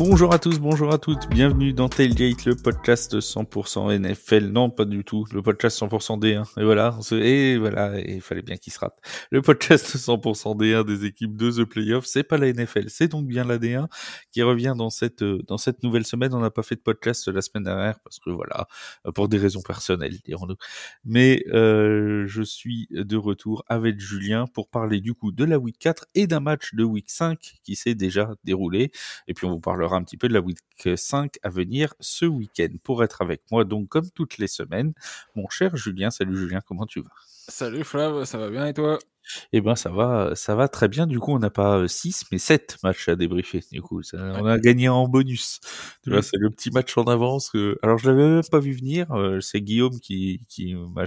Bonjour à tous, bonjour à toutes, bienvenue dans Tailgate, le podcast 100% NFL, non pas du tout, le podcast 100% D1, et voilà, et il fallait bien qu'il se rate. Le podcast 100% D1 des équipes de The Playoffs, c'est pas la NFL, c'est donc bien la D1 qui revient dans cette nouvelle semaine. On n'a pas fait de podcast la semaine dernière parce que voilà, pour des raisons personnelles, dirons-nous. Mais je suis de retour avec Julien pour parler du coup de la Week 4 et d'un match de Week 5 qui s'est déjà déroulé. Et puis on vous parlera un petit peu de la Week 5 à venir ce week-end. Pour être avec moi, donc comme toutes les semaines, mon cher Julien. Salut Julien, comment tu vas? Salut Flav, ça va bien et toi? Eh ben ça va très bien. Du coup, on n'a pas 6 mais 7 matchs à débriefer. Du coup, on a gagné en bonus. Tu vois, c'est le petit match en avance. Alors je l'avais même pas vu venir. C'est Guillaume qui m'a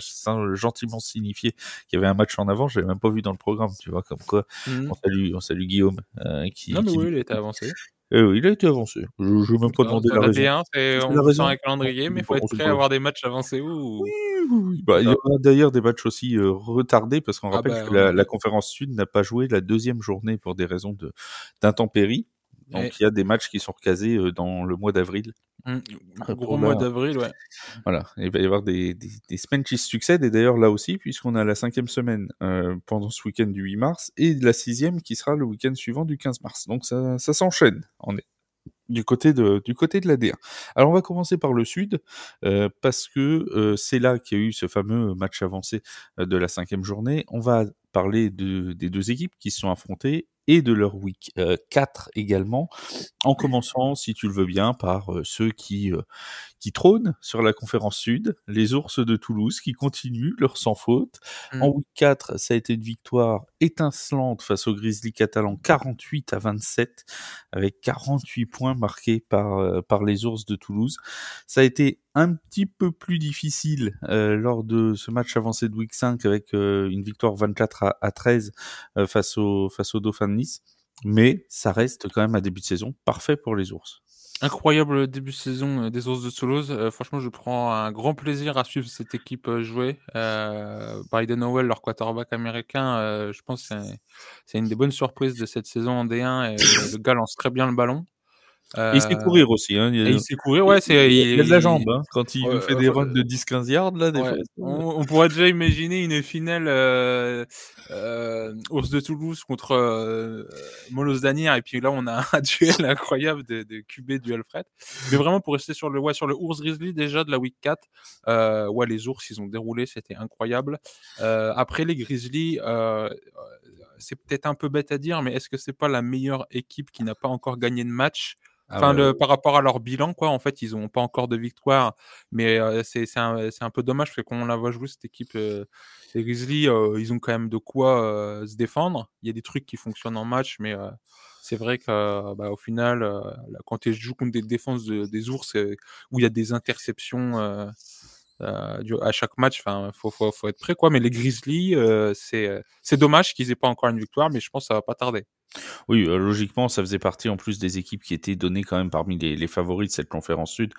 gentiment signifié qu'il y avait un match en avance. Je l'avais même pas vu dans le programme. Tu vois, comme quoi. On salue Guillaume Non mais oui, il était avancé. Oui, il a été avancé. Je vais même pas demander Dans la la raison. D1, on La vous sort raison? un calendrier, mais il faut Bon, être c'est prêt pas à grave. avoir des matchs avancés Oui, ou... oui. Bah, il y aura d'ailleurs des matchs aussi retardés parce qu'on Ah rappelle bah que ouais. la conférence Sud n'a pas joué la deuxième journée pour des raisons d'intempéries. Donc il y a des matchs qui sont recasés dans le mois d'avril. Gros Pour mois là, d'avril, ouais. voilà, il va y avoir des semaines qui se succèdent et d'ailleurs là aussi puisqu'on a la 5e semaine pendant ce week-end du 8 mars et la 6e qui sera le week-end suivant du 15 mars. Donc ça s'enchaîne. On est du côté de la D1. Alors on va commencer par le Sud parce que c'est là qu'il y a eu ce fameux match avancé de la 5e journée. On va parler des deux équipes qui se sont affrontées et de leur week 4 également, en commençant, si tu le veux bien, par ceux qui trônent sur la conférence Sud, les Ours de Toulouse qui continuent leur sans faute. En week 4, ça a été une victoire étincelante face aux Grizzlies catalans 48-27 avec 48 points marqués par les Ours de Toulouse. Ça a été un petit peu plus difficile lors de ce match avancé de week 5 avec une victoire 24-13 face aux Dauphins de Nice. Mais ça reste quand même un début de saison parfait pour les Ours. Incroyable début de saison des Ours de Toulouse. Franchement, je prends un grand plaisir à suivre cette équipe jouer. Bryden Howell, leur quarterback américain, je pense que c'est une des bonnes surprises de cette saison en D1. Et le gars lance très bien le ballon. Et il sait courir aussi, hein. Et il sait courir, ouais, Il a de la jambe, hein. Quand il nous fait des enfin, runs de 10-15 yards, là, des fois. ouais, on pourrait déjà imaginer une finale Ours de Toulouse contre Molos d'Anières, et puis là on a un duel incroyable de QB duel fret. Mais vraiment pour rester sur le Ours Grizzly déjà de la week 4, ouais, les Ours ils ont déroulé, c'était incroyable. Après les Grizzlies, c'est peut-être un peu bête à dire, mais est-ce que c'est pas la meilleure équipe qui n'a pas encore gagné de match? Enfin, par rapport à leur bilan, quoi. En fait, ils ont pas encore de victoire, mais c'est un peu dommage parce que quand on la voit jouer cette équipe, les Grizzlies, ils ont quand même de quoi se défendre. Il y a des trucs qui fonctionnent en match, mais c'est vrai que au final, là, quand tu joues contre des défenses des Ours où il y a des interceptions à chaque match, enfin, faut être prêt, quoi. Mais les Grizzlies, c'est dommage qu'ils aient pas encore une victoire, mais je pense que ça va pas tarder. Oui, logiquement, ça faisait partie en plus des équipes qui étaient données quand même parmi les favoris de cette conférence Sud.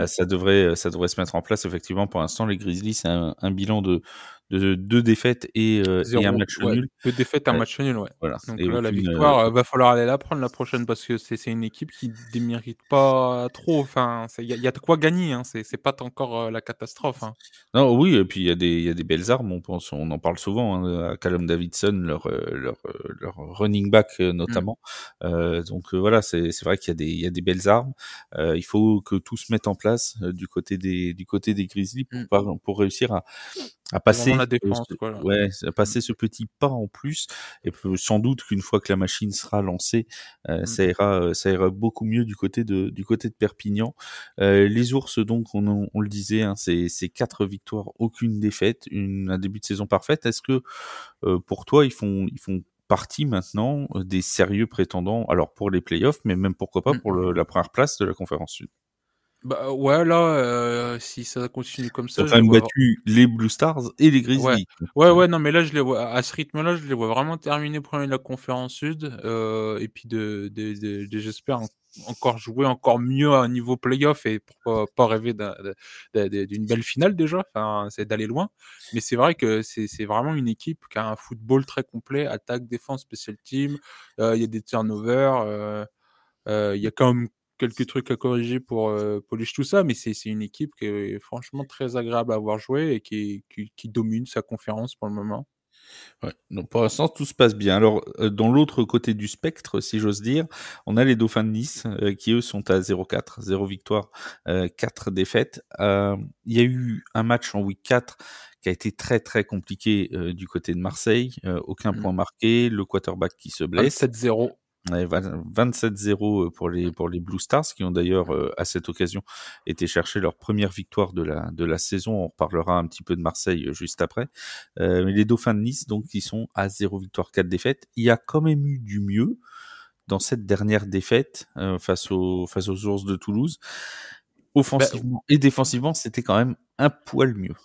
Ça devrait se mettre en place effectivement. Pour l'instant, les Grizzlies, c'est un bilan de 2 défaites et un match Ouais, nul. 2 défaites, 1 match nul, ouais. Voilà, Donc et là, la aucune, victoire, va falloir aller la prendre la prochaine parce que c'est une équipe qui démérite pas trop. Enfin, il y a de quoi gagner, hein. C'est pas encore la catastrophe, hein. non, oui, et puis il y a des belles armes, on en parle souvent, hein, à Callum Davidson, leur running back notamment. Donc voilà, c'est vrai qu'il y a des belles armes. Il faut que tout se mette en place du côté des Grizzlies pour réussir à C'est vraiment passer la défense, quoi, là. à passer ce petit pas en plus, et sans doute qu'une fois que la machine sera lancée, ça ira beaucoup mieux du côté de Perpignan. Les Ours, donc on le disait, hein, c'est 4 victoires, aucune défaite, un début de saison parfaite. Est-ce que pour toi ils font partie maintenant des sérieux prétendants, alors pour les playoffs, mais même pourquoi pas pour la première place de la conférence Sud? Bah, ouais, là, si ça continue comme Ils ont ça, quand je les même vois battu les Blue Stars et les ouais. Grizzlies. Ouais, non, mais là, je les vois à ce rythme-là, je les vois vraiment terminer premier de la conférence Sud, et puis j'espère encore jouer encore mieux à niveau playoff et pourquoi pas rêver d'une belle finale déjà, enfin, c'est d'aller loin. Mais c'est vrai que c'est vraiment une équipe qui a un football très complet, attaque, défense, special team, il y a des turnovers, il y a quand même quelques trucs à corriger pour polish tout ça, mais c'est une équipe qui est franchement très agréable à avoir joué et qui domine sa conférence pour le moment. Ouais, donc pour l'instant, tout se passe bien. Alors, dans l'autre côté du spectre, si j'ose dire, on a les Dauphins de Nice, qui eux sont à 0-4, 0 victoire, 4 défaites. Il y a eu un match en week 4 qui a été très très compliqué du côté de Marseille. Aucun Mmh. point marqué, le quarterback qui se blesse. 27-0. Ouais, 27-0 pour les Blue Stars, qui ont d'ailleurs, à cette occasion, été chercher leur première victoire de la saison. On reparlera un petit peu de Marseille juste après. Mais les Dauphins de Nice, donc, ils sont à 0 victoire, 4 défaites. Il y a quand même eu du mieux dans cette dernière défaite face aux Ours de Toulouse. Bah, Offensivement et défensivement, c'était quand même un poil mieux.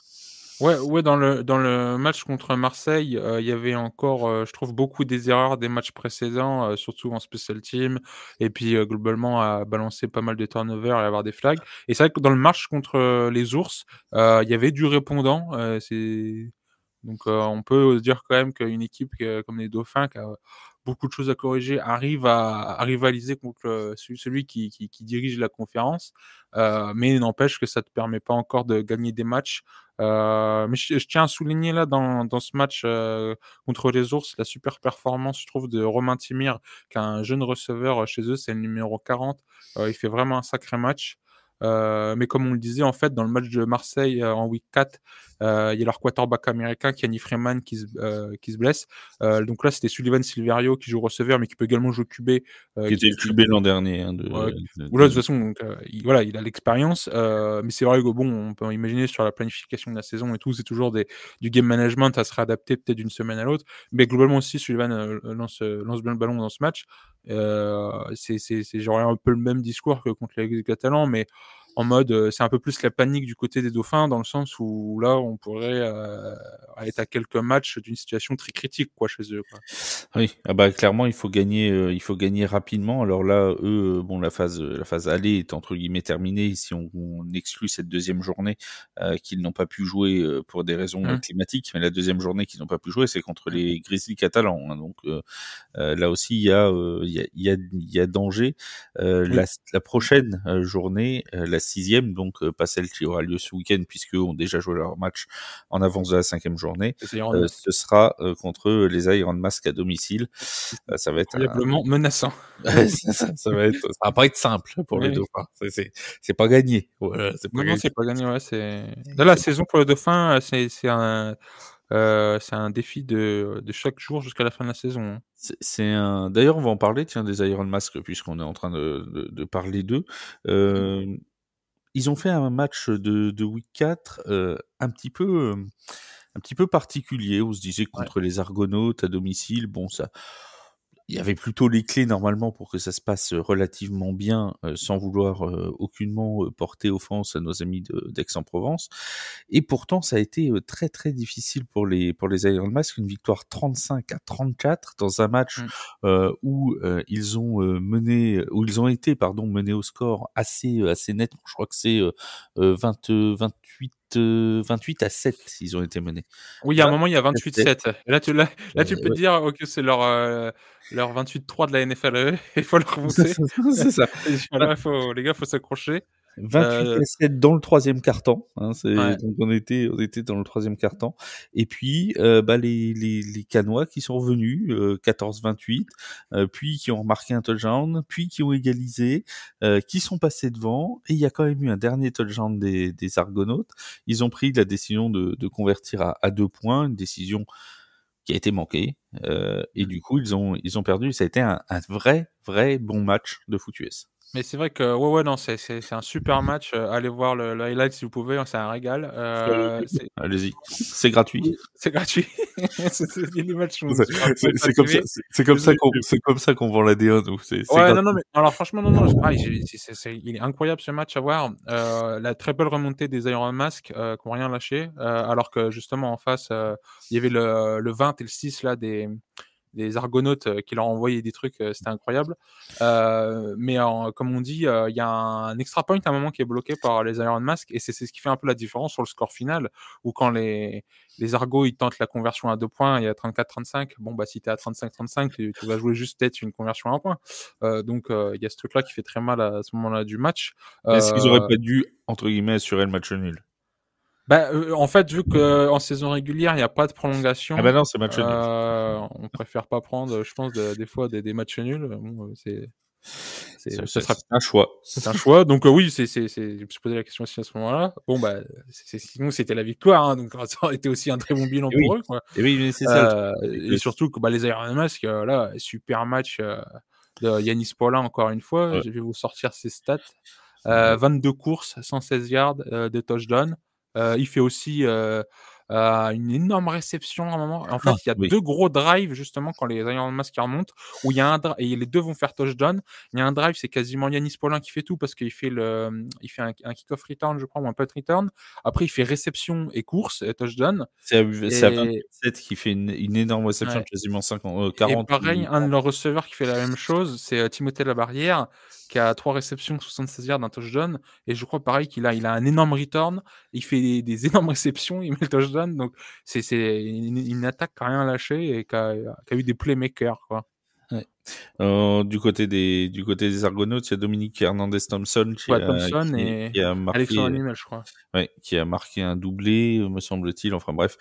ouais, dans le match contre Marseille, il y avait encore, je trouve beaucoup des erreurs des matchs précédents, surtout en special team et puis, globalement à balancer pas mal de turnovers et avoir des flags et c'est vrai que dans le match contre, les Ours, il y avait du répondant, c'est donc, on peut dire quand même qu'une équipe comme les Dauphins qui a beaucoup de choses à corriger à rivaliser contre, celui qui dirige la conférence, mais il n'empêche que ça te permet pas encore de gagner des matchs. Mais je tiens à souligner là dans ce match, contre les Ours, la super performance je trouve de Romain Timir, qui est un jeune receveur, chez eux, c'est le numéro 40. Il fait vraiment un sacré match. Mais comme on le disait en fait dans le match de Marseille, en week 4, il y a leur quarterback américain Kenny Freeman qui se blesse. Donc là, c'était Sullivan Silverio qui joue receveur, mais qui peut également jouer QB, Qui était le qui QB l'an dernier, hein, ouais, ou là, des de toute façon, donc, il a l'expérience, mais c'est vrai que bon, on peut imaginer sur la planification de la saison et tout, c'est toujours du game management à se réadapter peut-être d'une semaine à l'autre. Mais globalement aussi, Sullivan, lance bien le ballon dans ce match. C'est genre un peu le même discours que contre les Catalans, mais en mode, c'est un peu plus la panique du côté des Dauphins, dans le sens où là, on pourrait, être à quelques matchs d'une situation très critique, quoi, chez eux, quoi. Oui, ah bah clairement il faut gagner rapidement. Alors là, eux, bon la phase aller est entre guillemets terminée si on exclut cette deuxième journée qu'ils n'ont pas pu jouer pour des raisons Mmh. climatiques. Mais la deuxième journée qu'ils n'ont pas pu jouer, c'est contre Mmh. les Grizzlies catalans, hein. Donc là aussi il y a danger. Oui. La prochaine journée, la sixième, donc pas celle qui aura lieu ce week-end puisque eux ont déjà joué leur match en avance de la cinquième journée. C'est Iron Mask. Ce sera contre les Iron Mask à domicile. Ça va être Incroyablement menaçant. ça va pas être simple pour les Oui. Dauphins. C'est pas gagné. Voilà, c'est pas Non, non, gagné. c'est pas gagné, ouais, c'est là, la saison pour le dauphin, c'est un défi de chaque jour jusqu'à la fin de la saison, hein. C'est un. D'ailleurs, on va en parler, tiens, des Iron Mask, puisqu'on est en train de parler d'eux. Mmh. Ils ont fait un match de week 4 un petit peu particulier. On se disait que Ouais. contre les Argonautes à domicile, bon, ça, il y avait plutôt les clés normalement pour que ça se passe relativement bien, sans vouloir aucunement porter offense à nos amis d'Aix-en-Provence. Et pourtant, ça a été très très difficile pour les Iron Mask. Une victoire 35-34 dans un match Mmh. où ils ont été pardon menés au score assez net. Je crois que c'est 28-7. Ils ont été menés. Oui, il y a un moment, il y a 28-7. 28-7. Et là, tu peux te Ouais. dire: «OK, c'est leur 28-3 de la NFL à eux, il faut le remonter». C'est ça. Et voilà, les gars, faut s'accrocher. 28 Heu, à 7 dans le troisième quart-temps, hein, ouais. donc on était dans le troisième quart-temps et puis bah, les Canois qui sont revenus 14-28, puis qui ont marqué un touchdown, puis qui ont égalisé, qui sont passés devant et il y a quand même eu un dernier touchdown des Argonautes. Ils ont pris la décision de convertir à 2 points, une décision qui a été manquée et Mmh. du coup ils ont perdu. Ça a été un vrai bon match de foot US. Mais c'est vrai que ouais, non, c'est un super match, allez voir le highlight si vous pouvez, hein, c'est un régal. C'est Allez-y, c'est gratuit. Oui, c'est gratuit. Les matchs sont C'est super cool à comme ça suivre. Désolé, je c'est comme ça qu'on vend la D1 nous, c'est Ouais, non, non, gratuit. mais alors franchement, non, non, c'est pareil, il est incroyable ce match à voir. La très belle remontée des Iron Mask, qui ont rien lâché, alors que justement en face, il y avait le 20 et le 6 là des Argonautes qui leur envoyaient des trucs, c'était incroyable. Mais comme on dit, il y a un extra point à un moment qui est bloqué par les Iron Mask et c'est ce qui fait un peu la différence sur le score final où quand les Argos ils tentent la conversion à 2 points, il y a 34-35. Bon bah si t'es à 35-35, tu vas jouer juste peut-être une conversion à 1 point. Donc il y a ce truc-là qui fait très mal à ce moment-là du match. Est-ce qu'ils auraient pas dû, entre guillemets, assurer le match nul? Bah, en fait, vu qu'en saison régulière, il y a pas de Ah prolongation, bah non, c'est match nul. on préfère pas prendre, je pense des fois des matchs nuls. Bon, ça sera C'est un choix. c'est un choix. Donc oui, je me suis posé la question aussi à ce moment-là. Bon bah, sinon c'était la victoire, hein, donc ça aurait été aussi un très bon bilan Et oui, pour eux, quoi. et oui, mais c'est ça le truc, c'est Et que surtout que, bah, les Iron Mask, là, super match, de Yanis Paulin encore une fois. ouais, Je vais vous sortir ses stats. ouais. 22 courses, 116 yards, de touchdown. Il fait aussi, une énorme réception à un moment. En Ah, fait, il y a oui. 2 gros drives justement quand les Iron Mask ils remontent, où il y a un et les 2 vont faire touchdown. Il y a un drive, c'est quasiment Yanis Paulin qui fait tout parce qu'il fait il fait un kick-off return, je crois, ou un punt return. Après, il fait réception et course et touchdown C'est à et 27 qui fait une énorme réception de ouais. quasiment 50, Et 40 pareil, ou un de leurs receveurs qui fait la même chose, c'est, Timothée Labarrière, qui a 3 réceptions, 76 yards, un touchdown et je crois pareil il a un énorme return, il fait des énormes réceptions, il met le touchdown donc c'est une attaque qui a rien lâché et qui a eu des playmakers, quoi. ouais. Du côté des Argonautes, il y a Dominique Hernandez-Thompson Ouais, Thompson et qui a Alexandre marqué, Animel, je crois. ouais, qui a marqué un doublé, me semble-t-il. Enfin bref,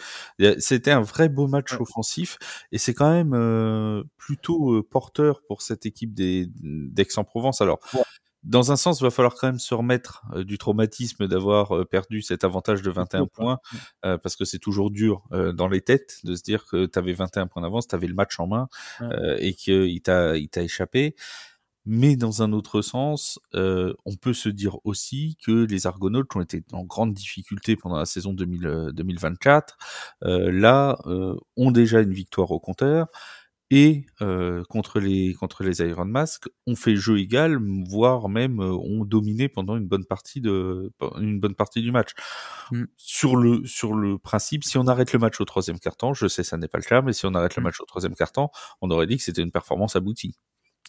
c'était un vrai beau match Ouais. offensif et c'est quand même plutôt porteur pour cette équipe d'Aix-en-Provence. Alors, Ouais. dans un sens, il va falloir quand même se remettre du traumatisme d'avoir perdu cet avantage de 21 points, parce que c'est toujours dur dans les têtes de se dire que tu avais 21 points d'avance, tu avais le match en main Ouais. et qu'il t'a échappé. Mais dans un autre sens, on peut se dire aussi que les Argonautes ont été en grande difficulté pendant la saison 2024, là, ont déjà une victoire au compteur et contre les Iron Mask, ont fait jeu égal, voire même ont dominé pendant une bonne partie du match. Mmh. Sur le principe, si on arrête le match au troisième quart-temps, je sais ça n'est pas le cas, mais si on arrête le Mmh. match au troisième quart-temps, on aurait dit que c'était une performance aboutie.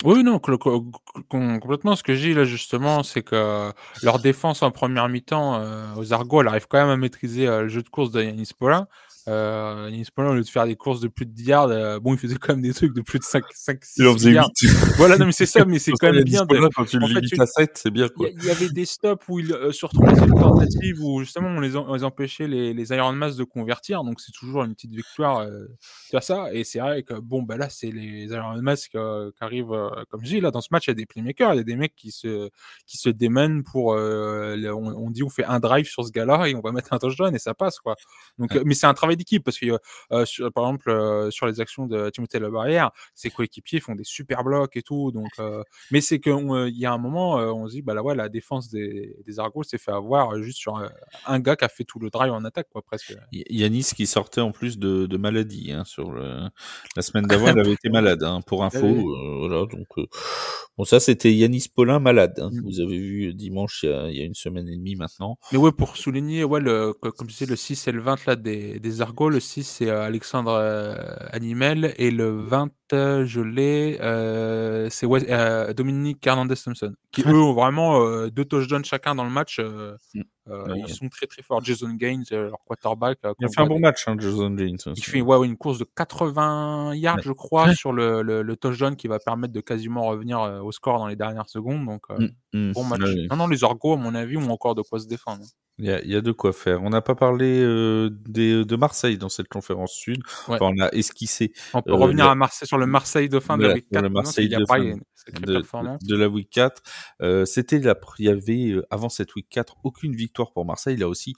Oui, non, complètement. Ce que je dis là justement, c'est que leur défense en première mi-temps, aux Argos, elle arrive quand même à maîtriser, le jeu de course de Yanis Paulin. Yanis Paulin, au lieu de faire des courses de plus de 10 yards, bon, il faisait quand même des trucs de plus de 5, Il en 6, 8 faisait yards. 8. Voilà, non, mais c'est ça, mais c'est Pour quand ça, il y même a bien de Dispaula, quand tu le en fait, limites à 7, c'est bien, quoi. il y avait des stops où sur 3e tentative où justement on les empêchait les Iron Mask de convertir, donc c'est toujours une petite victoire, tu as ça et c'est vrai que bon, bah, là, c'est les Iron Mask, qui arrivent, comme je dis là, dans ce match, il y a des playmakers, il y a des mecs qui se démènent pour, le on dit: «On fait un drive sur ce gars-là et on va mettre un touchdown» et ça passe, quoi. Donc Ouais. mais c'est un travail d'équipe parce que, par exemple, sur les actions de Timothée Labarrière, ses coéquipiers font des super blocs et tout donc mais c'est qu'on, il y a un moment, on se dit: «Bah, là, ouais, la défense des Argos s'est fait avoir, juste sur, un gars qui a fait tout le drive en attaque, quoi, presque». Yanis qui sortait en plus de maladie, hein, la semaine d'avant, il avait été malade, hein, pour info, voilà, donc bon, ça, c'était Yanis Paulin malade, hein. Mmh. Vous avez vu dimanche, il y a une semaine et demie maintenant. Mais ouais, pour souligner, ouais, comme je disais, le 6 et le 20 là des Argos, le 6 c'est, Alexandre, Hanimel et le 20, je l'ai, c'est ouais, Dominique Hernandez-Thompson qui eux ont vraiment, 2 touchdowns chacun dans le match, Mmh. ils Ouais. sont très, très forts. Jason Gaines, leur quarterback, Il a qu'on fait un voit bon match, hein, Jason James il aussi. fait ouais, une course de 80 yards, Ouais. je crois, Ouais. sur le touchdown qui va permettre de quasiment revenir, au score dans les dernières secondes donc Mmh, mmh. bon Ouais, match. ouais. Non, non, les Argos, à mon avis, ont encore de quoi se défendre, hein. Il y a de quoi faire. On n'a pas parlé de Marseille dans cette conférence sud. Ouais. Enfin, on a esquissé On peut revenir le, à Marseille sur le Marseille dauphin de la voilà, week pour 4 le maintenant, parce qu'il Marseille y a de pareil, fin il y a une sacrée performance. de la week 4. C'était il y avait avant cette week 4 aucune victoire pour Marseille. Là aussi,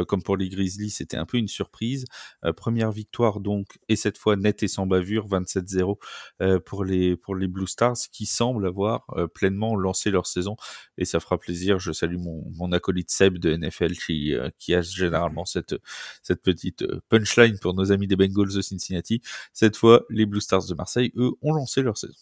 comme pour les Grizzlies, c'était un peu une surprise. Première victoire donc, et cette fois nette et sans bavure, 27-0 pour les Blue Stars qui semblent avoir pleinement lancé leur saison. Et ça fera plaisir. Je salue mon acolyte Seb de NFL qui a généralement cette petite punchline pour nos amis des Bengals de Cincinnati. Cette fois, les Blue Stars de Marseille, eux, ont lancé leur saison.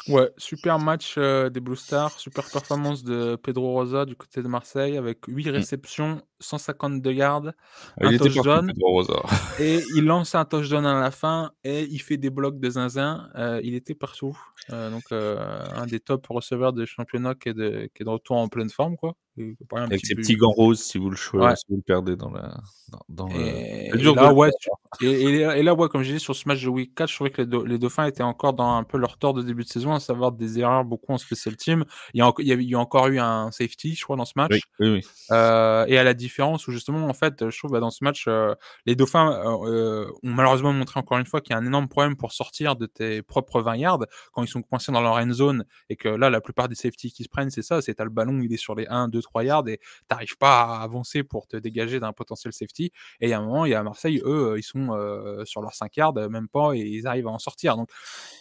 Ouais, super match des Blue Stars, super performance de Pedro Rosa du côté de Marseille avec 8 Mmh. réceptions, 152 yards, Ah, il un était partout, touchdown Pedro Rosa. et il lance un touchdown à la fin et il fait des blocs de zinzin, il était partout, un des top receveurs de championnat qui est de retour en pleine forme quoi et qui a pas un Avec petit ses peu petits gants roses si vous le ouais. si vous le perdez dans le c'est Et dur de là, le ouais, perdre, hein. et là, ouais, comme je disais, sur ce match de week 4, je trouvais que les Dauphins étaient encore dans un peu leur tort de début de saison, à savoir des erreurs beaucoup en special team. Il y a encore eu un safety, je crois, dans ce Oui, match. oui, oui. Et à la différence où justement, en fait, je trouve, bah, dans ce match, les Dauphins, ont malheureusement montré encore une fois qu'il y a un énorme problème pour sortir de tes propres 20 yards quand ils sont coincés dans leur end zone et que là, la plupart des safeties qui se prennent, c'est ça, c'est tu as le ballon, il est sur les 1, 2, 3 yards et tu pas à avancer pour te dégager d'un potentiel safety. Et il y a un moment, il y a Marseille, eux, ils sont sur leurs 5 yards, même pas, et ils arrivent à en sortir. Donc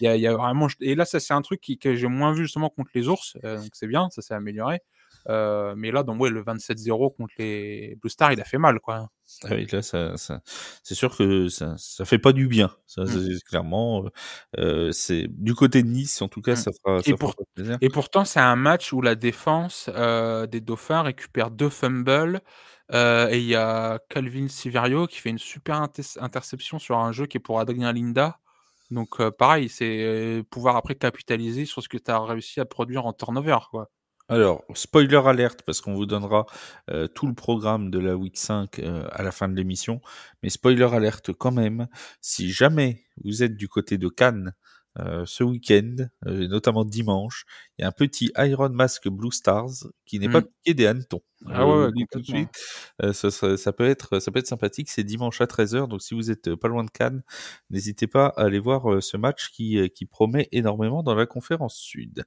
il y a vraiment, et là, ça c'est un truc que j'ai moins vu justement contre les ours, donc c'est bien, ça s'est amélioré. Mais là, donc ouais, le 27-0 contre les Blue Stars, il a fait mal, quoi. Ah oui, là, c'est sûr que ça fait pas du bien. Ça, Mm. c'est clairement, c'est du côté de Nice, en tout cas, Mm. Et, ça fera pour... pas plaisir. et pourtant, c'est un match où la défense des Dauphins récupère 2 fumbles. Et il y a Calvin Siverio qui fait une super interception sur un jeu qui est pour Adrien Linda. Donc, pareil, c'est pouvoir après capitaliser sur ce que tu as réussi à produire en turnover, quoi. Alors, spoiler alerte, parce qu'on vous donnera tout le programme de la week 5 à la fin de l'émission, mais spoiler alerte quand même, si jamais vous êtes du côté de Cannes ce week-end, notamment dimanche, il y a un petit Iron Mask Blue Stars qui n'est pas Mm. piqué des hannetons. Ah Je ouais, vous ouais, le dis tout de complètement. suite, ça peut être sympathique, c'est dimanche à 13h, donc si vous êtes pas loin de Cannes, n'hésitez pas à aller voir ce match qui promet énormément dans la conférence sud.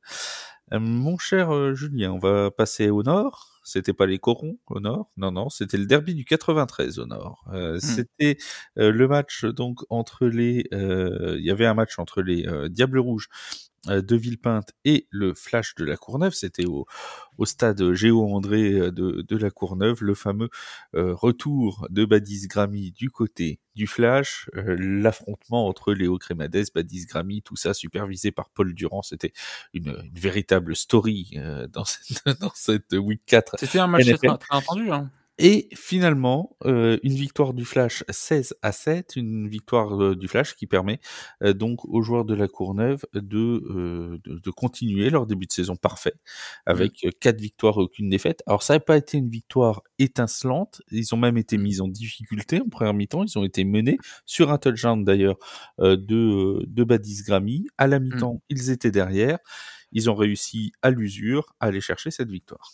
Mon cher Julien, on va passer au nord. C'était pas les Corons au nord, non, non, c'était le derby du 93 au nord. Mm. C'était le match donc entre il y avait un match entre les Diables Rouges de Villepinte et le Flash de la Courneuve. C'était au stade Géo-André de la Courneuve, le fameux retour de Badis Gramy du côté du Flash, l'affrontement entre Léo Crémades, Badis Gramy, tout ça supervisé par Paul Durand. C'était une véritable story dans cette Week 4 C'était un match NFL. très, très entendu, hein. Et finalement, une victoire du Flash 16-7, une victoire du Flash qui permet donc aux joueurs de la Courneuve de continuer leur début de saison parfait Mm. avec 4 victoires et aucune défaite. Alors ça n'a pas été une victoire étincelante, ils ont même été Mm. mis en difficulté en première mi-temps, ils ont été menés sur un touchdown d'ailleurs de Badis Gramy. À la Mm. mi-temps, ils étaient derrière, ils ont réussi à l'usure à aller chercher cette victoire.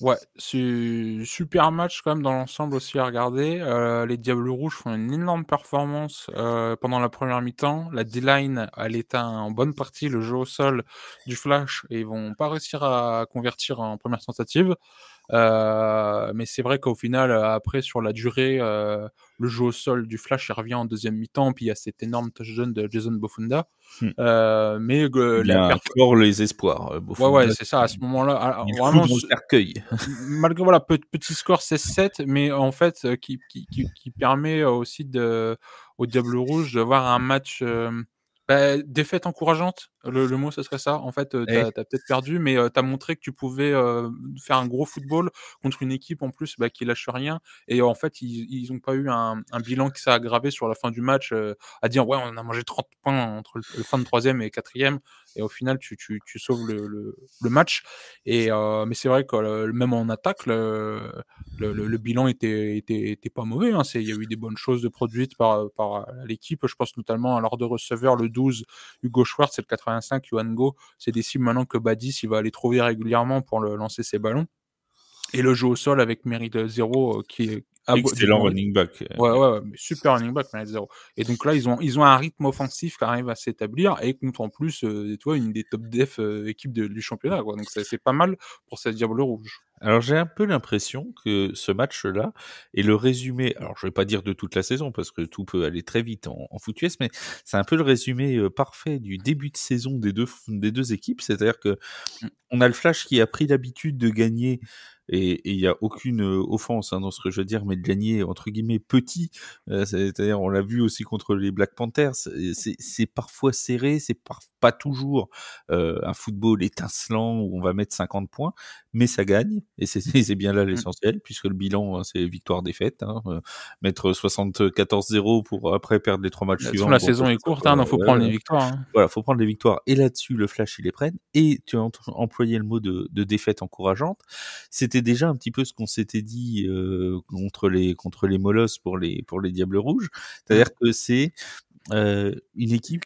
Ouais, c'est super match quand même dans l'ensemble aussi à regarder. Les Diables Rouges font une énorme performance pendant la première mi-temps. La D-line, elle éteint en bonne partie le jeu au sol du Flash et ils vont pas réussir à convertir en première tentative. Mais c'est vrai qu'au final, après sur la durée, le jeu au sol du Flash, il revient en deuxième mi-temps, puis il y a cet énorme touchdown de Jason Bofunda. Hmm. Mais Il la a perf clore les espoirs, ouais, ouais, Bofunda, c'est ça, à ce moment-là, alors il cloue vraiment dans le cercueil. malgré voilà, petit score 16-7, mais en fait, qui permet aussi au Diable Rouge d'avoir un match, défaite encourageante, le mot ce serait ça. En fait, tu Et as peut-être perdu, mais tu as montré que tu pouvais, faire un gros football contre une équipe en plus, qui lâche rien et en fait, ils ont pas eu un bilan qui s'est aggravé sur la fin du match, à dire: «Ouais, on a mangé 30 points entre le fin de 3e et 4e» et au final, tu sauves le match et mais c'est vrai que même en attaque, le bilan était pas mauvais, hein. Il y a eu des bonnes choses de produites par l'équipe. Je pense notamment à leur 2 receveurs, le 12 Hugo Schwartz et le 85 Yohan Go. C'est des cibles maintenant que Badis, il va aller trouver régulièrement pour lancer ses ballons et le jeu au sol avec mérite 0, qui est du excellent moins running back, ouais, ouais, ouais, mais super running back, mérite 0 et donc là, ils ont un rythme offensif qui arrive à s'établir et contre en plus, tu vois, une des top def, équipes du championnat, quoi, donc c'est pas mal pour ces Diables Rouges. Alors j'ai un peu l'impression que ce match-là est le résumé, alors je vais pas dire de toute la saison parce que tout peut aller très vite en foot US, mais c'est un peu le résumé parfait du début de saison des deux équipes. C'est-à-dire que Mmh. on a le Flash qui a pris l'habitude de gagner et il y a aucune offense dans ce que je veux dire, mais de gagner entre guillemets petit. C'est-à-dire on l'a vu aussi contre les Black Panthers. C'est parfois serré, pas toujours un football étincelant où on va mettre 50 points, mais ça gagne et c'est bien là l'essentiel puisque le bilan c'est victoire-défaite. Mettre 74-0 pour après perdre les 3 matchs De toute façon, suivants. la Bon, saison est courte, donc faut prendre les victoires. voilà, faut prendre les victoires et là-dessus le Flash ils les prennent et tu as employé le mot de défaite encourageante. C'était déjà un petit peu ce qu'on s'était dit contre les Molosses pour les Diables Rouges, c'est-à-dire que c'est une équipe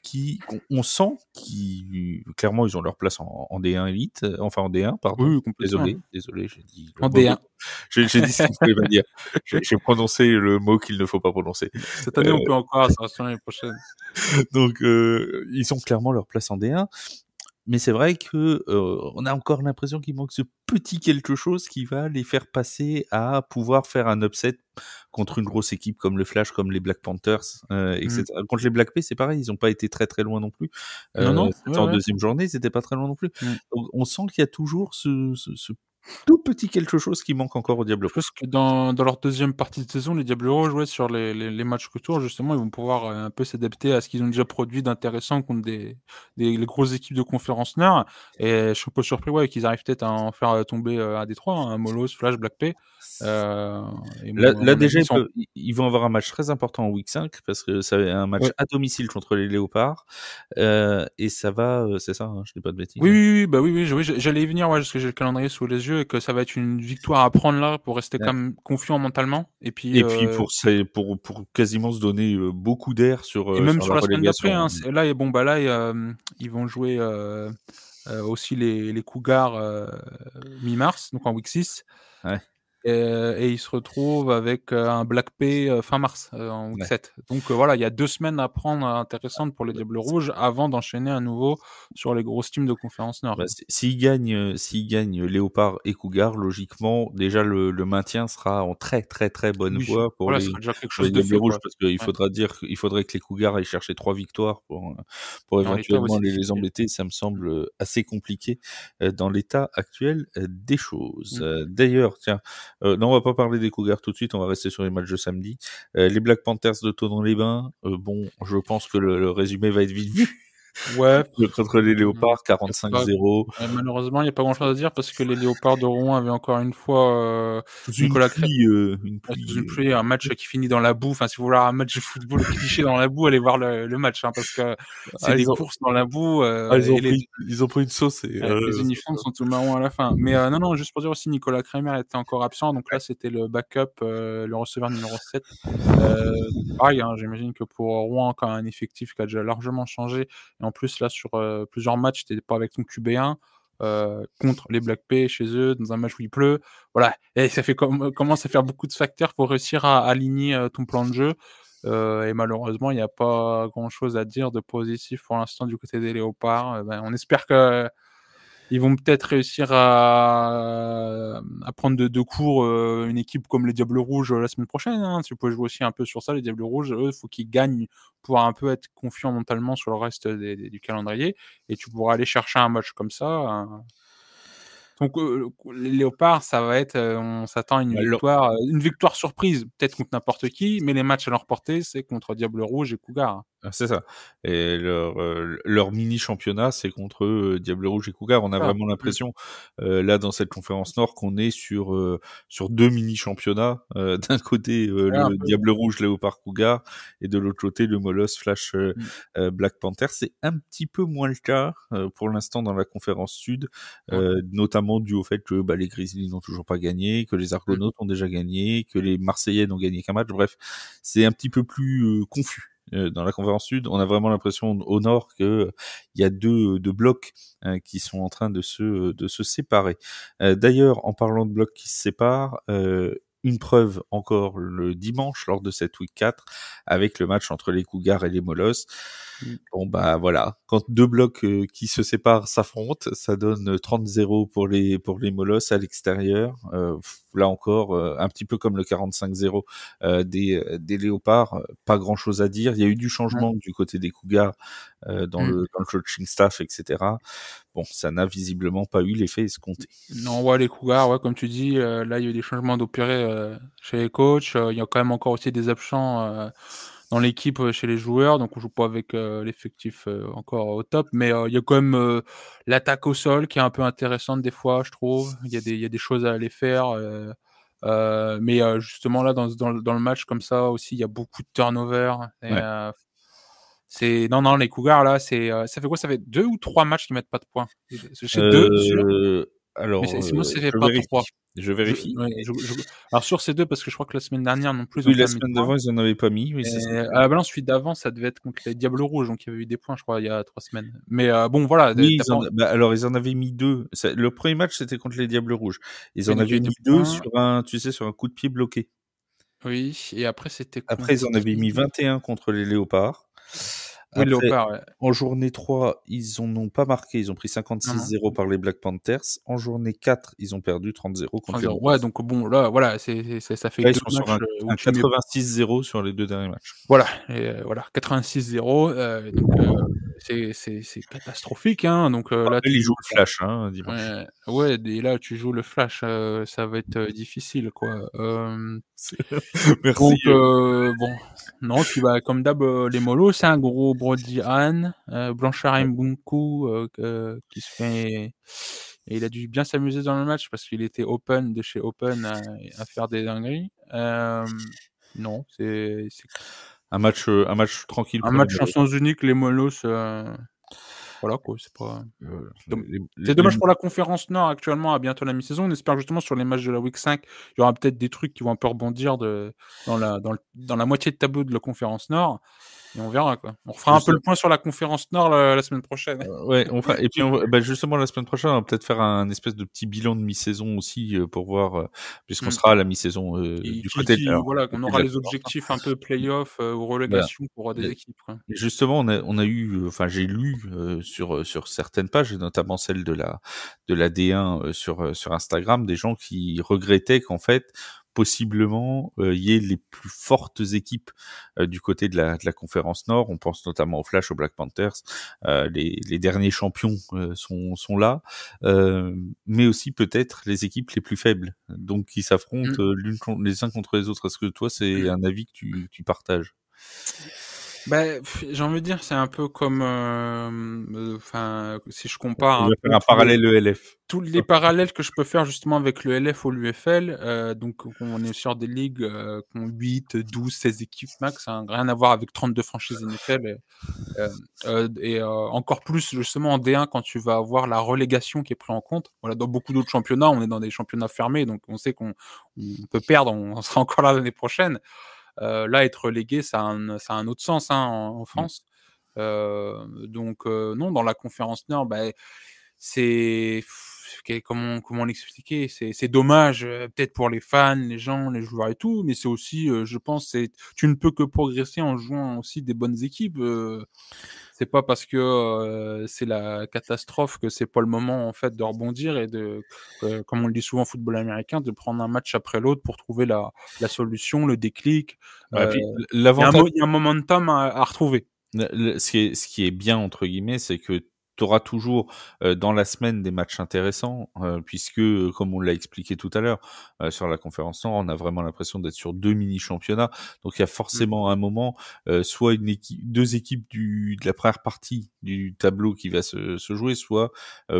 on sent qui clairement ils ont leur place en D1 élite, enfin en D1 pardon. Oui, complètement. Désolé, j'ai dit le En mauvais. D1. J'ai dit ce qu'il ne fallait pas dire. J'ai prononcé le mot qu'il ne faut pas prononcer. Cette année, on peut encore, ça reste l'année prochaine. Donc ils ont clairement leur place en D1. Mais c'est vrai que on a encore l'impression qu'il manque ce petit quelque chose qui va les faire passer à pouvoir faire un upset contre une grosse équipe comme le Flash, comme les Black Panthers, etc. Contre les Black P, c'est pareil, ils n'ont pas été très très loin non plus. Non, c'était en deuxième journée, c'était pas très loin non plus. Mm. Donc, on sent qu'il y a toujours ce tout petit quelque chose qui manque encore au Diable Rouge. Je pense que dans leur deuxième partie de saison, les Diables Rouges, sur les matchs retour, justement, ils vont pouvoir un peu s'adapter à ce qu'ils ont déjà produit d'intéressant contre les grosses équipes de conférence Nord. Et je suis pas surpris qu'ils arrivent peut-être à en faire tomber à Détroit, un Molos, Flash, Black P. Là déjà, ils vont avoir un match très important en week 5 parce que c'est un match à domicile contre les Léopards et ça va, c'est ça, je dis pas de bêtises. Oui, j'allais y venir, parce que j'ai le calendrier sous les yeux et que ça va être une victoire à prendre là pour rester quand même confiant mentalement. Et puis pour quasiment se donner beaucoup d'air sur et même sur sur la semaine d'après, là ils vont jouer aussi les Cougars mi-mars, donc en week 6. Ouais. Et ils se retrouvent avec un Black P fin mars en week 7. Donc voilà, il y a 2 semaines à prendre intéressantes pour les Diables Rouges avant d'enchaîner à nouveau sur les grosses teams de conférence Nord. S'ils gagnent Léopard et Cougar, logiquement déjà le maintien sera en très très très bonne voie pour les Diables Rouges parce qu'il faudrait que les Cougars aillent chercher 3 victoires pour éventuellement les embêter. Ça me semble assez compliqué dans l'état actuel des choses. D'ailleurs, tiens, non, on va pas parler des Cougars tout de suite, on va rester sur les matchs de samedi. Les Black Panthers de Thonon-les-Bains, bon, je pense que le résumé va être vite vu. Ouais. Contre les Léopards, 45-0. Malheureusement, il n'y a pas grand-chose à dire parce que les Léopards de Rouen avaient encore une fois Nicolas une pluie, un match qui finit dans la boue. Enfin, si vous voulez un match de football cliché dans la boue, allez voir le match parce que c'est des courses dans la boue. Ils ont pris une sauce. Les uniformes sont tout marrons à la fin. Mais non, juste pour dire aussi, Nicolas Kremer était encore absent. Donc là, c'était le backup, le receveur numéro 7. Pareil, j'imagine que pour Rouen, quand un effectif qui a déjà largement changé, et en plus, là, sur plusieurs matchs, tu n'étais pas avec ton QB1 contre les Black P chez eux, dans un match où il pleut. Voilà. Et ça commence à faire beaucoup de facteurs pour réussir à aligner ton plan de jeu. Et malheureusement, il n'y a pas grand-chose à dire de positif pour l'instant du côté des Léopards. On espère que ils vont peut-être réussir à prendre de court une équipe comme les Diables Rouges la semaine prochaine. Tu peux jouer aussi un peu sur ça. Les Diables Rouges, eux, il faut qu'ils gagnent pour un peu être confiants mentalement sur le reste du calendrier. Et tu pourras aller chercher un match comme ça. Donc les Léopards, ça va être, on s'attend à une victoire surprise, peut-être contre n'importe qui, mais les matchs à leur portée, c'est contre Diables Rouges et Cougars. C'est ça. Et leur mini championnat, c'est contre Diable Rouge et Cougar. On a vraiment l'impression là dans cette conférence Nord qu'on est sur 2 mini championnats. D'un côté le Diable Rouge, Léopard, Cougar, et de l'autre côté le Molos, Flash, Black Panther. C'est un petit peu moins le cas pour l'instant dans la conférence Sud, notamment dû au fait que les Grizzlies n'ont toujours pas gagné, que les Argonautes ont déjà gagné, que les Marseillais n'ont gagné qu'un match. Bref, c'est un petit peu plus confus. Dans la conférence Sud, on a vraiment l'impression au Nord que il y a deux blocs qui sont en train de se séparer. D'ailleurs, en parlant de blocs qui se séparent, une preuve encore le dimanche lors de cette week 4 avec le match entre les Cougars et les Molosses. Bon voilà, quand 2 blocs qui se séparent s'affrontent, ça donne 30-0 pour les Molosses à l'extérieur. Là encore, un petit peu comme le 45-0 des Léopards, pas grand chose à dire. Il y a eu du changement du côté des Cougars dans le coaching staff, etc. Bon, ça n'a visiblement pas eu l'effet escompté. Non, les Cougars, comme tu dis, là il y a eu des changements d'opérés chez les coachs. Il y a quand même encore aussi des absents dans l'équipe chez les joueurs, donc on joue pas avec l'effectif encore au top, mais il y a quand même l'attaque au sol qui est un peu intéressante des fois, je trouve. Il y a des choses à aller faire, mais justement là dans le match comme ça aussi, il y a beaucoup de turnover et Ouais. c'est non, les Cougars là, ça fait quoi? Ça fait 2 ou 3 matchs qu'ils mettent pas de points? Je sais 2 sûr, mais Alors, sinon ça fait je pas 3. vérifie. Je Je vérifie. ouais, je alors sûr c'est 2 parce que je crois que la semaine dernière non plus ils ont Oui, la pas mis de semaine points. d'avant, ils en avaient pas mis, oui, Et ça c'est sûr. ah bah non, celui d'avant, ça devait être contre les Diables Rouges, donc il y avait eu des points, je crois, il y a 3 semaines. Mais bon, voilà, Oui, tu ils pas en a bah, alors ils en avaient mis 2. Le premier match, c'était contre les Diables Rouges. Ils oui, en donc il y avaient a eu 2 mis 2 points. sur un, tu sais, sur un coup de pied bloqué. Oui, et après, c'était Après, ils contre en avaient mis qui? 21 contre les Léopards. Oui, le Après, Léopard, ouais. en journée 3, ils en ont pas marqué, ils ont pris Non, non, 56-0 par les Black Panthers. En journée 4, ils ont perdu 30-0 contre les 3-0. Ouais, Rebels. donc bon, là, voilà, ça fait Là, ils 2 sont sur matchs où un tu mets 86-0 sur les 2 derniers matchs. voilà, et voilà, 86-0, donc c'est catastrophique, hein, donc Je là, rappelle, tu ils joues jouent le flash, hein, dimanche. ouais, et là, tu joues le flash, ça va être difficile, quoi, C'est merci, Donc bon, non, puis, bah, comme d'hab, les molos, c'est un gros Brody Hann, Blanchard ouais. Mbunku, qui se fait et il a dû bien s'amuser dans le match parce qu'il était open de chez open à faire des dingueries. Non, c'est Un match tranquille un pour les match en Molos. sens unique, les molos, voilà quoi, c'est pas dom c'est Les dommage pour la conférence Nord actuellement, à bientôt la mi-saison. On espère justement sur les matchs de la week 5, il y aura peut-être des trucs qui vont un peu rebondir dans la moitié de tableau de la conférence Nord et on verra quoi. On refera un peu le justement point sur la conférence Nord la semaine prochaine. ouais, et puis bah, justement la semaine prochaine, on va peut-être faire un espèce de petit bilan de mi-saison aussi, pour voir, puisqu'on Mmh. sera à la mi-saison, du côté de Voilà, qu'on côté de aura la les conférence nord. objectifs un peu play-off, ou Voilà. relégation pour des Et équipes quoi. et justement, on a eu, enfin, j'ai lu, sur certaines pages, et notamment celle de la D1, sur Instagram, des gens qui regrettaient qu'en fait, possiblement, il y ait les plus fortes équipes, du côté de la conférence Nord. On pense notamment au Flash, aux Black Panthers. Les derniers champions, sont là, mais aussi peut-être les équipes les plus faibles, donc qui Mmh. s'affrontent, les uns contre les autres. Est-ce que toi, c'est un avis que tu partages? Bah, j'ai envie de dire, c'est un peu comme, enfin, si je compare Je un vais faire peu un parallèle ELF. tous les parallèles que je peux faire justement avec le LF ou l'UFL, donc on est sur des ligues, qui ont 8, 12, 16 équipes max, hein, rien à voir avec 32 franchises NFL et encore plus justement en D1 quand tu vas avoir la relégation qui est pris en compte. Voilà, dans beaucoup d'autres championnats, on est dans des championnats fermés, donc on sait qu'on peut perdre, on sera encore là l'année prochaine. Là, être relégué, ça a un autre sens, hein, en Mmh. France. Donc non, dans la conférence Nord, bah, c'est comment l'expliquer? C'est dommage, peut-être pour les fans, les gens, les joueurs et tout, mais c'est aussi, je pense, c'est tu ne peux que progresser en jouant aussi des bonnes équipes, c'est pas parce que, c'est la catastrophe que c'est pas le moment, en fait, de rebondir et comme on le dit souvent en football américain, de prendre un match après l'autre pour trouver la solution, le déclic. Ouais, Heu, puis l'avantage, il y a un momentum à retrouver. ce qui est «bien» entre guillemets, c'est que tu auras toujours, dans la semaine des matchs intéressants, puisque, comme on l'a expliqué tout à l'heure, sur la conférence Nord, on a vraiment l'impression d'être sur 2 mini championnats. Donc il y a Mmh. forcément un moment, soit 2 équipes de la première partie du tableau qui va se jouer, soit,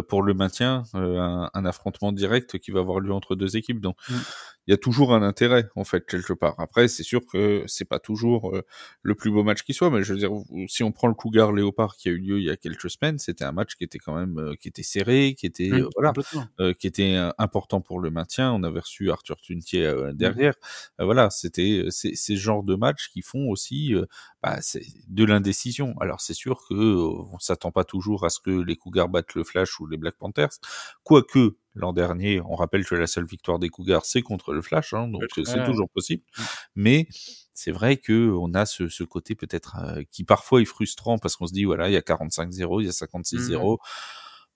pour le maintien, un affrontement direct qui va avoir lieu entre 2 équipes. Donc Mmh. il y a toujours un intérêt, en fait, quelque part. Après, c'est sûr que c'est pas toujours, le plus beau match qui soit, mais je veux dire, si on prend le Cougar Léopard qui a eu lieu il y a quelques semaines, c'était un match qui était quand même, qui était serré, qui était, Mmh. voilà, Complètement. qui était, important pour le maintien. On avait reçu Arthur Tuntier, Mmh. derrière. Voilà, c'était, c'est ce genre de match qui font aussi, bah, c'est de l'indécision. Alors c'est sûr que, on s'attend pas toujours à ce que les Cougars battent le Flash ou les Black Panthers, quoique l'an dernier, on rappelle que la seule victoire des Cougars, c'est contre le Flash, hein, donc c'est Ouais. toujours possible. Mmh. Mais c'est vrai que on a ce côté peut-être, qui parfois est frustrant parce qu'on se dit: «Voilà, il y a 45-0, il y a Mmh. 56-0».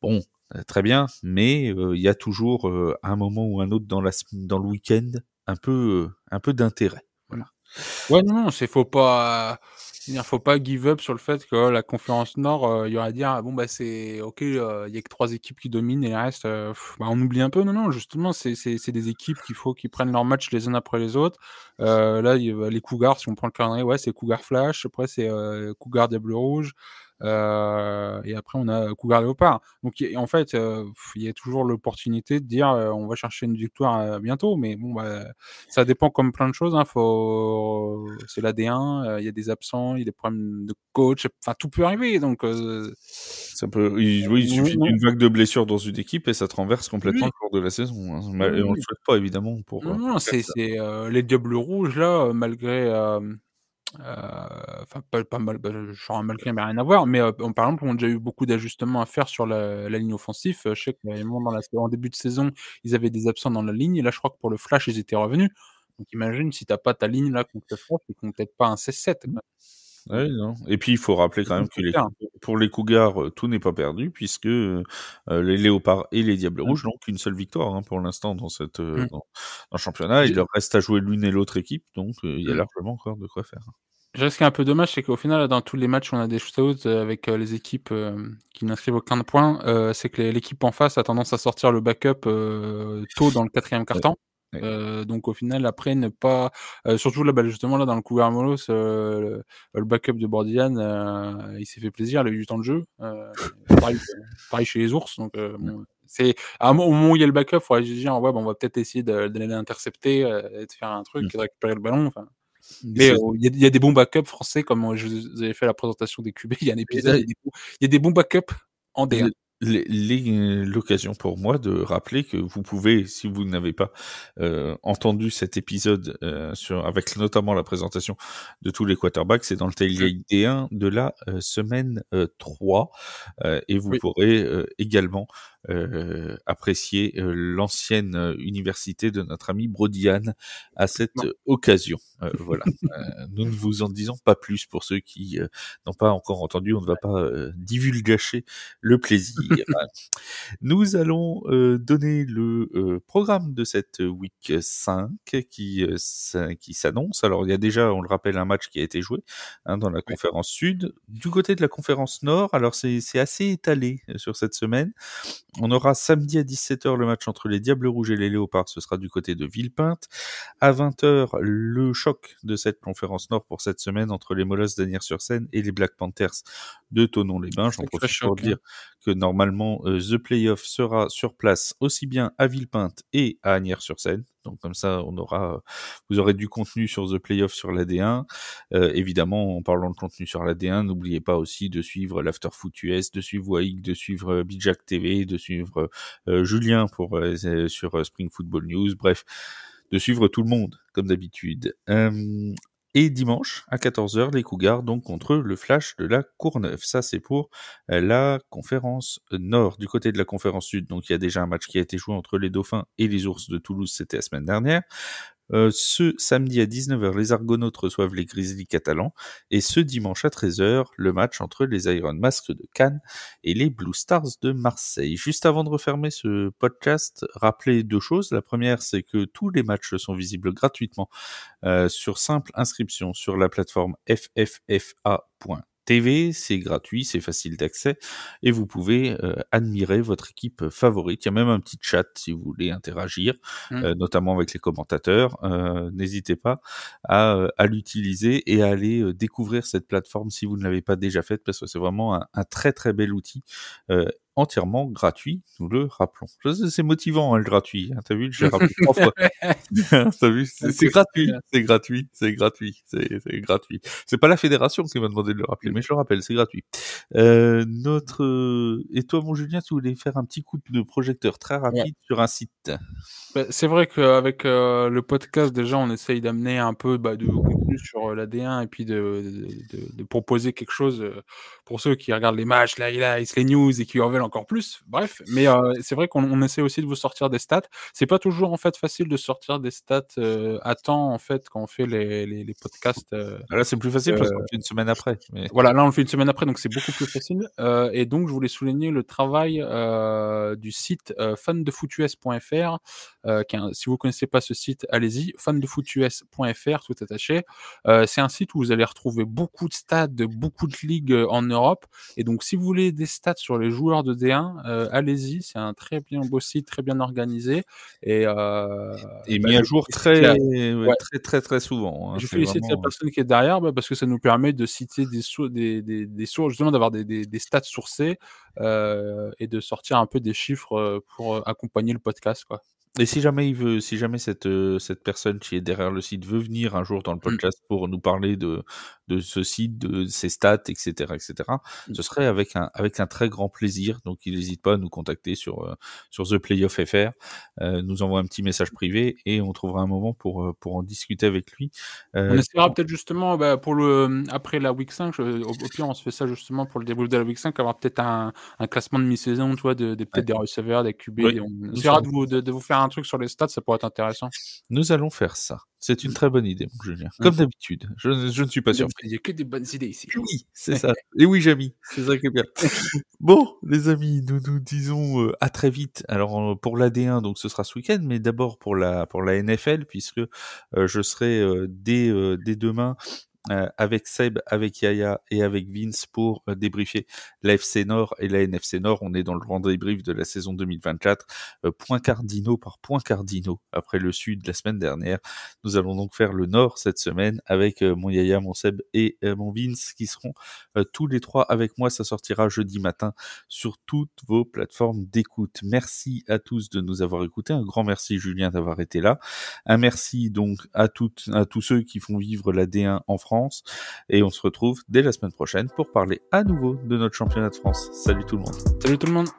Bon, très bien, mais il y a toujours, un moment ou un autre dans le week-end, un peu d'intérêt. Mmh. Voilà. Ouais, non, non, c'est faut pas. Il faut pas give up sur le fait que la conférence Nord, il y aura à dire: «Ah bon, bah, c'est OK, il y a que 3 équipes qui dominent et le reste, bah, on oublie un peu». Non, non, justement, c'est des équipes qu'il faut qu'ils prennent leurs matchs les uns après les autres. Là, les Cougars, si on prend le calendrier, ouais, c'est Cougar Flash, après c'est, Cougar Diable Rouge, et après on a Cougar Léopard. Donc en fait, il y a toujours l'opportunité de dire, on va chercher une victoire, bientôt, mais bon, bah, ça dépend comme plein de choses, hein. C'est l'AD1, il y a des absents, il y a des problèmes de coach, enfin tout peut arriver donc Ça peut, oui, il suffit d'une vague de blessures dans une équipe et ça te renverse complètement oui, le cours de la saison, hein. oui, Et on le oui. souhaite pas évidemment Non, pour non, personne. les Diables Rouges là, malgré, enfin pas mal, bah, genre malgré mais rien à voir, mais par exemple, ont déjà eu beaucoup d'ajustements à faire sur la ligne offensive. Je sais qu'il y avait un moment en début de saison, ils avaient des absents dans la ligne et là, je crois que pour le flash, ils étaient revenus. Donc imagine si tu as pas ta ligne là contre le flash, ils font peut-être pas un 16-7 quoi. Donc Ouais, non. Et puis il faut rappeler quand même que pour les Cougars, tout n'est pas perdu puisque, les Léopards et les Diables Mmh, Rouges n'ont qu'une seule victoire, hein, pour l'instant dans cette, mmh. dans le championnat. Il J'ai leur reste à jouer l'une et l'autre équipe, donc il y a mmh. largement encore de quoi faire. Déjà, ce qui est un peu dommage, c'est qu'au final, là, dans tous les matchs où on a des shootouts, avec, les équipes, qui n'inscrivent aucun de points, c'est que l'équipe en face a tendance à sortir le backup, tôt dans le 4e Ouais, quart-temps. ouais. Donc au final, après ne pas surtout là, bah, justement là dans le Cougar Molos, le backup de Bordian, il s'est fait plaisir, il a eu du temps de jeu. Pareil chez les ours, donc Ouais. bon, c'est au moment où il y a le backup, il faudrait juste dire: «Ouais, bah, on va peut-être essayer d'aller l'intercepter, et de faire un truc Mmh. et de récupérer le ballon», enfin mais C'est il y a des bons backups français comme, je vous avais fait la présentation des QB, il y a un épisode, il y a des bons backups en D1. L'occasion pour moi de rappeler que vous pouvez, si vous n'avez pas entendu cet épisode avec notamment la présentation de tous les quarterbacks, c'est dans le Mmh, Tailgate D1 de la semaine 3, et vous oui. pourrez également apprécier l'ancienne université de notre ami Brodian à cette Non. occasion. Voilà. Nous ne vous en disons pas plus pour ceux qui n'ont pas encore entendu, on ne va pas divulgacher le plaisir. Nous allons donner le programme de cette week 5 qui s'annonce. Alors il y a déjà, on le rappelle, un match qui a été joué, hein, dans la Ouais. conférence Sud. Du côté de la conférence Nord, alors c'est assez étalé sur cette semaine. On aura samedi à 17h le match entre les Diables Rouges et les Léopards, ce sera du côté de Villepinte. À 20h, le choc de cette conférence Nord pour cette semaine entre les Molosses d'Asnières-sur-Seine et les Black Panthers de Thonon-les-Bains. J'en Sacré profite pour choc, hein. dire que normalement, The Playoff sera sur place aussi bien à Villepinte et à Asnières-sur-Seine. Donc comme ça, vous aurez du contenu sur The Playoff sur l'AD1. Évidemment, en parlant de contenu sur l'AD1, n'oubliez pas aussi de suivre l'Afterfoot US, de suivre Waik, de suivre Bijack TV, de suivre Julien sur Spring Football News. Bref, de suivre tout le monde, comme d'habitude. Et dimanche, à 14h, les Cougars, donc, contre le Flash de la Courneuve. Ça, c'est pour la conférence Nord. Du côté de la conférence Sud, donc, il y a déjà un match qui a été joué entre les Dauphins et les Ours de Toulouse, c'était la semaine dernière. Ce samedi à 19h, les Argonautes reçoivent les Grizzlies catalans. Et ce dimanche à 13h, le match entre les Iron Masks de Cannes et les Blue Stars de Marseille. Juste avant de refermer ce podcast, rappelez deux choses. La première, c'est que tous les matchs sont visibles gratuitement sur simple inscription sur la plateforme fffa.tv. C'est gratuit, c'est facile d'accès et vous pouvez admirer votre équipe favorite. Il y a même un petit chat si vous voulez interagir, Mmh. notamment avec les commentateurs. N'hésitez pas à l'utiliser et à aller découvrir cette plateforme si vous ne l'avez pas déjà faite, parce que c'est vraiment un très très bel outil entièrement gratuit, nous le rappelons. C'est motivant, hein, le gratuit. Hein, t'as vu, j'ai rappelé 3 fois. T'as vu, c'est gratuit, c'est gratuit, c'est gratuit, c'est gratuit. C'est pas la fédération qui m'a demandé de le rappeler, mais je le rappelle, c'est gratuit. Et toi, mon Julien, tu voulais faire un petit coup de projecteur très Ouais. rapide sur un site. Bah, c'est vrai qu'avec, le podcast déjà on essaye d'amener un peu, bah, de contenu sur, la D1 et puis de proposer quelque chose, pour ceux qui regardent les matchs, les highlights, les news et qui en veulent Noël encore plus. Bref, mais c'est vrai qu'on essaie aussi de vous sortir des stats. C'est pas toujours en fait facile de sortir des stats à temps en fait quand on fait les podcasts. Là, c'est plus facile parce qu'on le fait une semaine après. Mais... Voilà, là on le fait une semaine après, donc c'est beaucoup plus facile. Et donc je voulais souligner le travail du site fandefootus.fr. Si vous connaissez pas ce site, allez-y, fandefootus.fr, tout attaché. C'est un site où vous allez retrouver beaucoup de stats de beaucoup de ligues en Europe. Et donc si vous voulez des stats sur les joueurs de D1, allez-y, c'est un très bien beau site, très bien organisé. Et mis à jour très, ouais. très souvent. Hein. Je C'est félicite la vraiment... personne qui est derrière, parce que ça nous permet de citer des sources, justement d'avoir des stats sourcées et de sortir un peu des chiffres pour accompagner le podcast, quoi. Et si jamais cette personne qui est derrière le site veut venir un jour dans le podcast pour nous parler de ce site, de ses stats, etc., ce serait avec un très grand plaisir. Donc, il n'hésite pas à nous contacter sur The Playoff FR, nous envoie un petit message privé et on trouvera un moment pour en discuter avec lui. On essaiera peut-être justement, pour après la week 5, au pire, on se fait ça justement pour le débrief de la week 5, avoir peut-être un classement de mi-saison, tu vois, peut-être des receveurs, des QB. Oui. On essaiera de vous faire un truc sur les stats, ça pourrait être intéressant. Nous allons faire ça. C'est une très bonne idée, mon Julien. Comme d'habitude. Je ne suis pas sûr. Il n'y a que des bonnes idées ici. Oui, c'est ça. Et oui, Jamy, c'est ça qui est bien. Bon, les amis, nous nous disons à très vite. Alors pour la D1, donc ce sera ce week-end, mais d'abord pour la NFL, puisque je serai dès demain avec Seb, avec Yaya et avec Vince pour débriefer la FC Nord et la NFC Nord. On est dans le grand débrief de la saison 2024, point cardinaux par point cardinaux après le Sud la semaine dernière. Nous allons donc faire le Nord cette semaine avec mon Yaya, mon Seb et mon Vince qui seront tous les trois avec moi. Ça sortira jeudi matin sur toutes vos plateformes d'écoute. Merci à tous de nous avoir écoutés. Un grand merci Julien d'avoir été là. Un merci donc à tous ceux qui font vivre la D1 en France. Et on se retrouve dès la semaine prochaine pour parler à nouveau de notre championnat de France. Salut tout le monde. Salut tout le monde.